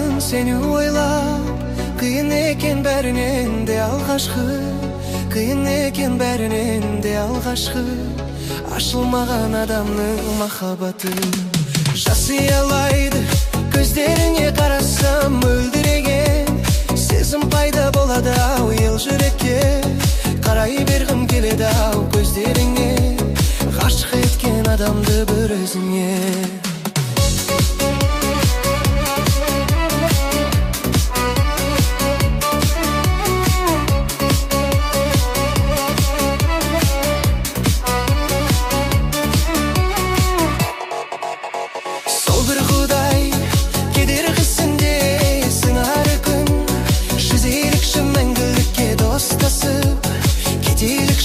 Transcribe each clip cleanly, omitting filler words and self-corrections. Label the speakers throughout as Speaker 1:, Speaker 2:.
Speaker 1: жатамын сени ойлап. Кыйын экен бәрінен де алғашқы, кыйын екен бәрінен де алғашқы. Ашылмаған адамның махаббаты жасый алайды. Көздеріне қарасам мөлдіреген сезім пайда болады ау ел жүрекке. Қарай бергім келеді ау көздеріңе, ғашық еткен адамды бір өзіңе.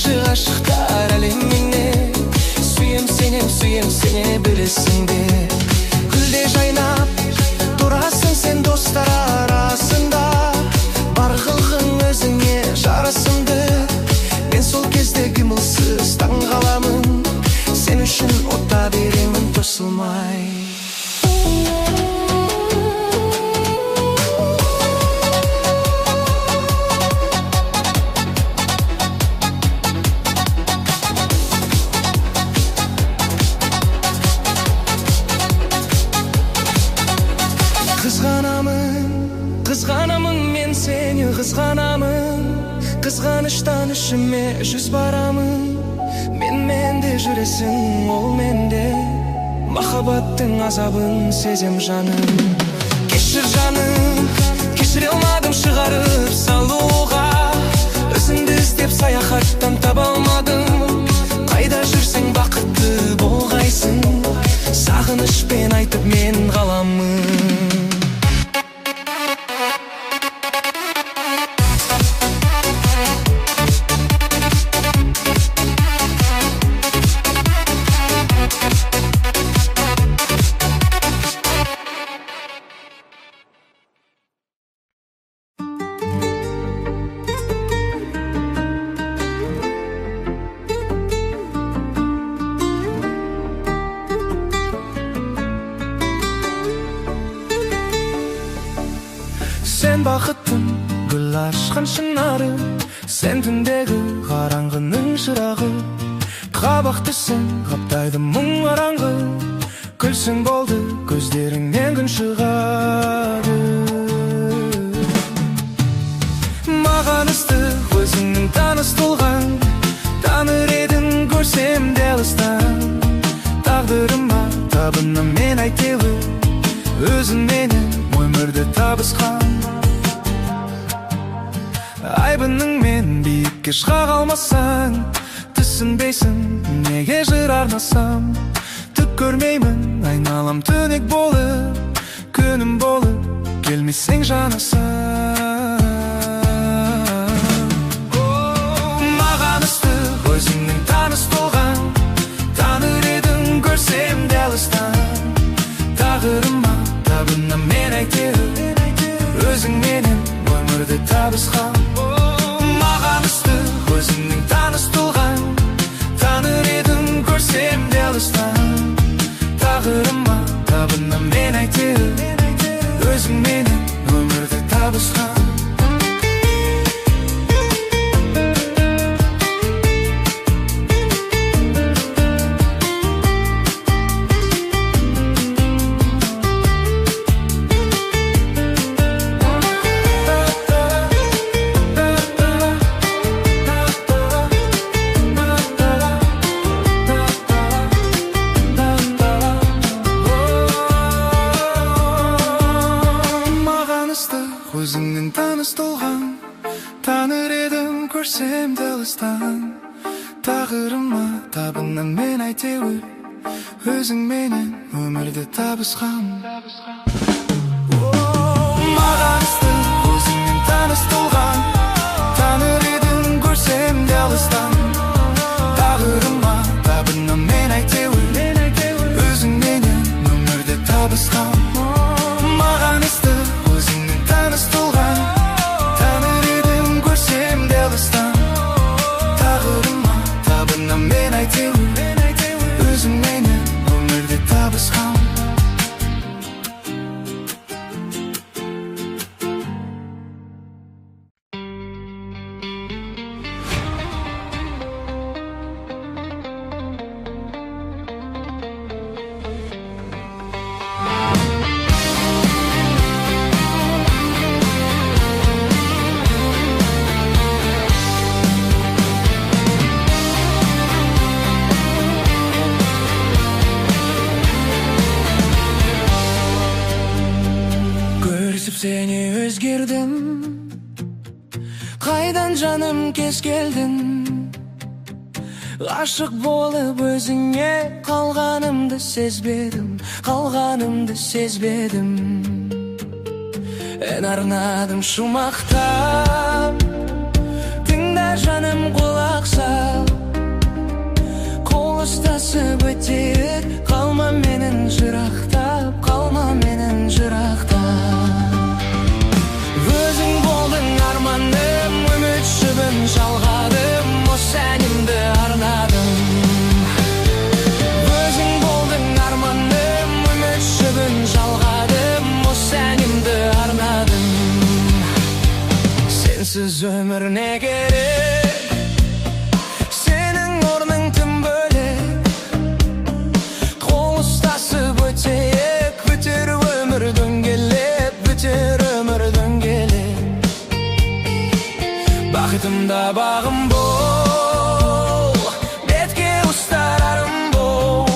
Speaker 1: Ғашықтар әлеміне сүйем сене білесің бе. Гүлде жайнап тұрасың сен достар арасында. Бар қылғың өзіңе жарасымды. Мен сол кезде қимылсыз таң қаламын. Сен үшін отта беремін тосылмай. Қызғанамын мен сені қызғанамын. Қызғаныштан ішіме жүз барамын. Менде жүресің ол менде. Махаббаттың азабын сезем жаным. Кешір жаным, кешіре алмадым шығарып салуға. Өзіңді іздеп саяхаттан таба алмадым. Қайда жүрсең бақытты болғайсың. Сағынышпен айтып мен қаламын. Сен бақыттың гүл ашқан шынары. Сен түндегі қараңғының шырағы. Қабақтысың қаптайды мұң араңғы. Күлсің болды көздеріңнен күн шығады. Маған ыстық өзіңнің таныс тұлғаң. Таныр едің көрсем де алыстан. Тағдырыма табынам мен әйтеуір. Өзің менің өмірді табысқан. Айбының мен биікке шыға қалмасаң. Түсінбейсің неге жыр арнасам. Түк көрмеймін айналам түнек болып. Күнім болып келмесең жанасам. Маған ыстық өзіңнің таныс тұлғаң. Таныр едің көрсем де алыстан. Тағдырыма табынам мен әйтеуір. Өзің менің өмірді табысқан. Маған ыстық өзіңнің таныс тұлғаң. Таныр едің көрсем де алыстан. Тағдырыма табынам мен әйтеуір. Өзің менің өмірді табысқан. Өзіңнің таныс тұлғаң. Таныр едім көрсем де алыстан. Тағдырыма табынам мен әйтеуір. Өзің менен өмірді табысқан. Маған ыстық өзіңнің таныс тұлғаң. Таныр едім көрсем де алыстан. Тағдырыма табынам мен әйтеуір. Өзің менен өмірді табысқан. Маған ыстық өзіңнің таныс тұлғаң. Таныр едім көрсем де алыстан. Тағдырыма табынам мен әйтеуір. Өзің менен өмірді табысқан. seni özgürdüm. Kaydan canım kez geldin. Aşık bolup özüңe kalganımdı sezbedim, kalganımdı sezbedim. En arnadım şu maqtab, dinle canım kulak sal. Kol ustasıp öteyik, kalma menin jıraqtap, kalma menin jıraqtap. Özüң boldun armaным, ümit şübün çalgadım, o senimdi arnadım. Özüң boldun armanym, ümit şübün çalgadım, o senimdi arnadım. Sensiz ömür ne gerek, senin ornun tüm bölek. Kol ustasıp öteyik, bütün ömür döngelip, bütün ömür döngelip. Bakıtımda bağım bol, betke ustararım bol.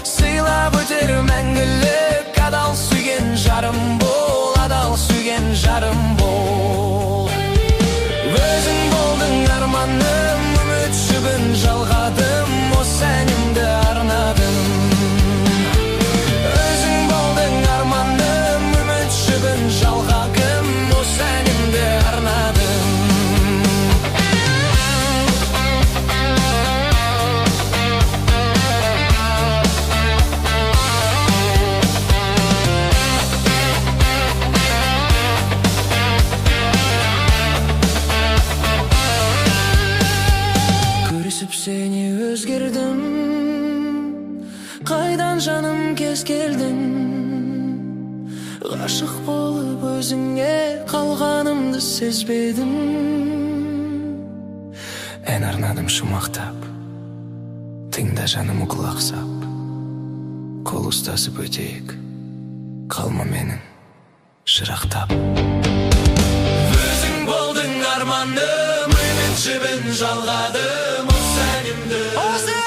Speaker 1: Sıylap öter мәңгілік, adal sügen жарым bol, adal sügen жарым bol. Özüң болдың арманым, үміт шүбін жалғадым, о сәнімді арнадым. Özüң болдың арманым, үміт шүбін жалғадым, о сәнімді арнадым. Seni özgürdüm, kaydan canım kez geldin. Aşık bolup özüңe kalganımdı sezbedim. En arnadım şu maqtab, tыңда жаным kulak sap. Kol ustasıp öteyik, kalma menin jıraqtap. Özüң boldun armanym, ümit şübün жалғадым, o senimdi, o senimdi.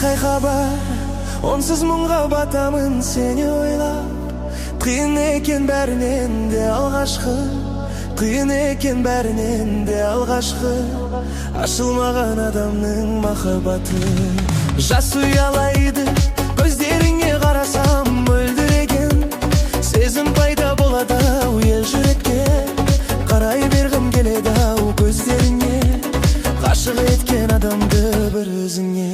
Speaker 1: Қай хабар, онсыз мұңға батамын сені ойлап. Қиын екен бәрінен де алғашқы, қиын екен бәрінен де алғашқы. Ашылмаған адамның махаббаты. Жас ұялайды, көздеріңе қарасам мөлдіреген. Сезім пайда болады ау ел жүрекке, қарай бергім келеді ау көздеріңе. Ғашық еткен адамды бір өзіңе.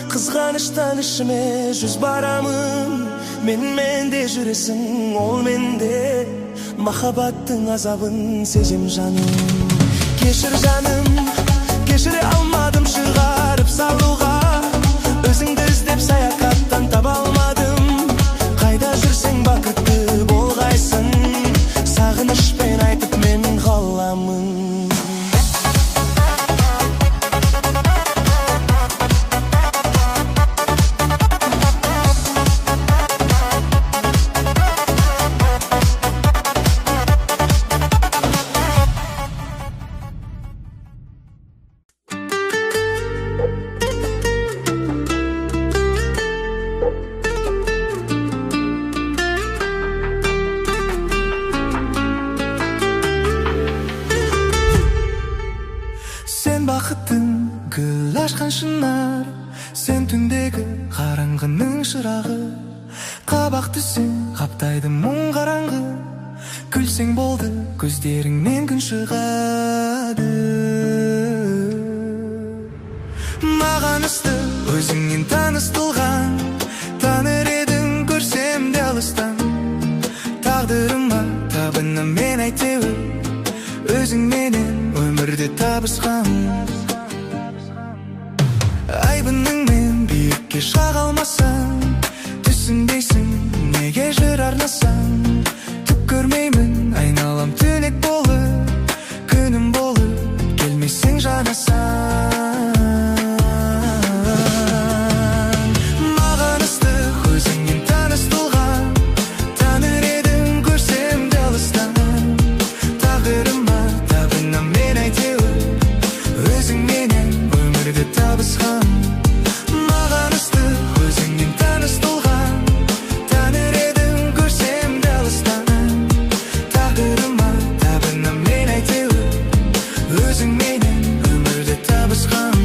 Speaker 1: Қызғаныштан ішіме жүз барамын. Менде жүресің, ол менде. Махаббаттың азабын сезем жаным.
Speaker 2: кешір жаным, кешіре алмадым шығарып салуға. Өзіңді іздеп саяхаттан таба алмадым. Қайда жүрсең бақытты болғайсың, сағынышпен айтып мен қаламын. Бақыттың гүл ашқан шынар, сен түндегі қараңғының шырағы. Қабақ түсің қаптайды мұң қараңғы, күлсең болды көздеріңнен күн шығады. Маған ыстық өзіңнен таныстылған, таныр едің көрсем де алыстан. Тағдырыма табынам мен әйтеуір, өзіңменен өмірде табысқан. Айбыныңмен биікке шыға алмасаң, түсінбейсің неге жыр арнасаң. Түк көрмеймін айналам түнек болып, күнім болып келмесең жанасаң. Маған ыстық өзіңнен таныстылған, таныр едің көрсем де алыстан. Тағдырыма табынам мен әйтеуір, өзіңменен өмірде табысқан. Маған ыстық өзіңнен таныстылған, таныр едің көрсем де алыстан. Тағдырыма табынам мен әйтеуір, өзіңменен өмірде табысқан.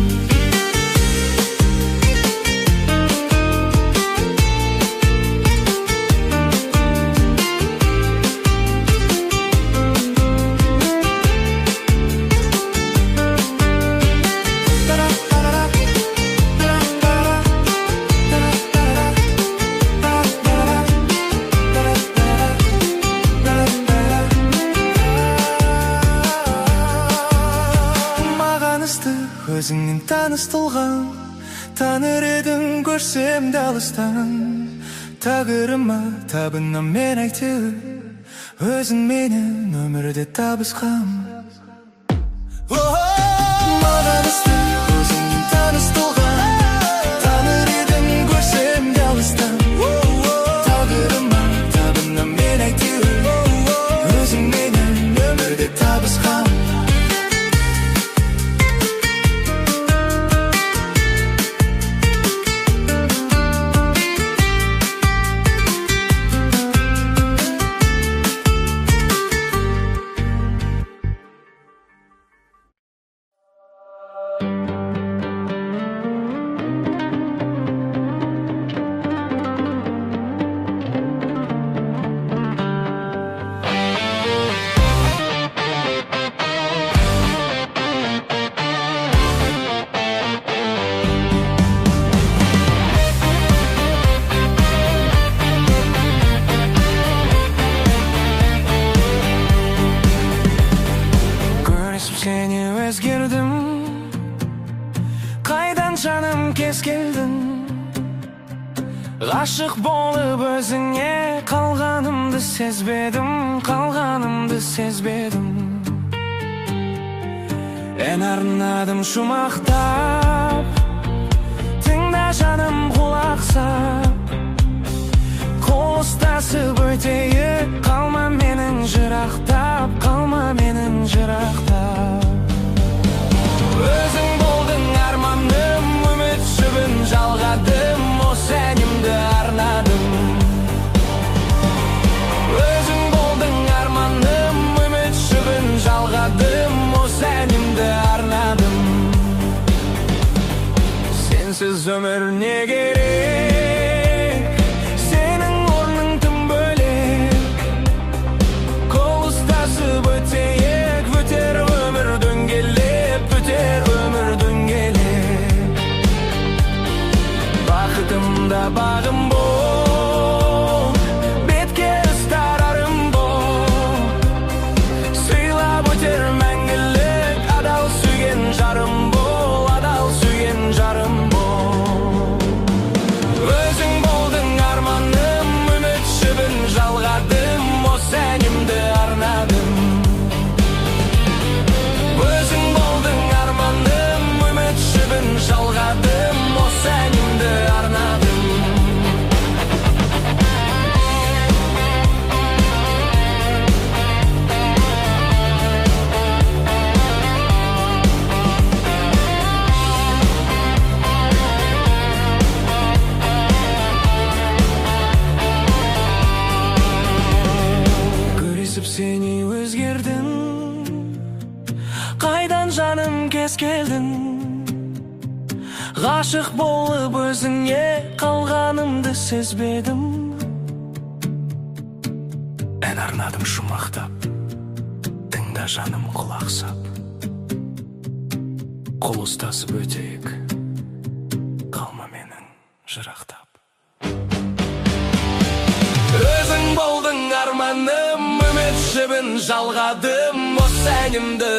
Speaker 2: Өзіңнен таныстылған, таныр едің көрсем де алыстан. Тағдырыма табынам мен әйтеуір, өзіңменен өмірде табысқан. Маған ыстық өзіңнен таныстылған, таныр едің көрсем де алыстан. Тағдырыма табынам мен әйтеуір, өзіңменен өмірде табысқан. Сені өзгердім, қайдан жаным кез келдің. Ғашық болып өзіңе қалғанымды сезбедім, қалғанымды сезбедім. Ән арнадым шумақтап, тыңда жаным құлақ сап. Қол ұстасып өтейік, қалма менің жырақтап, қалма менің жырақтап. Өзің болдың арманым, үміт жібін жалғадым, осы әнімді арнадым. Өзің болдың арманым, үміт жібін жалғадым, осы әнімді арнадым. Сенсіз өмір не керек, сенің орның тым бөлек. Қол ұстасып өтейік, өтер өмір дөңгелеп, өтер өмір дөңгелеп. Бақытымда бағым бол, бетке ұстар арым бол. Сыйлап өтер мәңгілік жаным кез келдің. Ғашық болып өзіңе қалғанымды сезбедім. Ән арнадым шумақтап, тыңда жаным құлақ сап. Қол ұстасып өтейік, қалма менің жырақтап. Өзің болдың арманым, үміт жібін жалғадым. Осы әнімді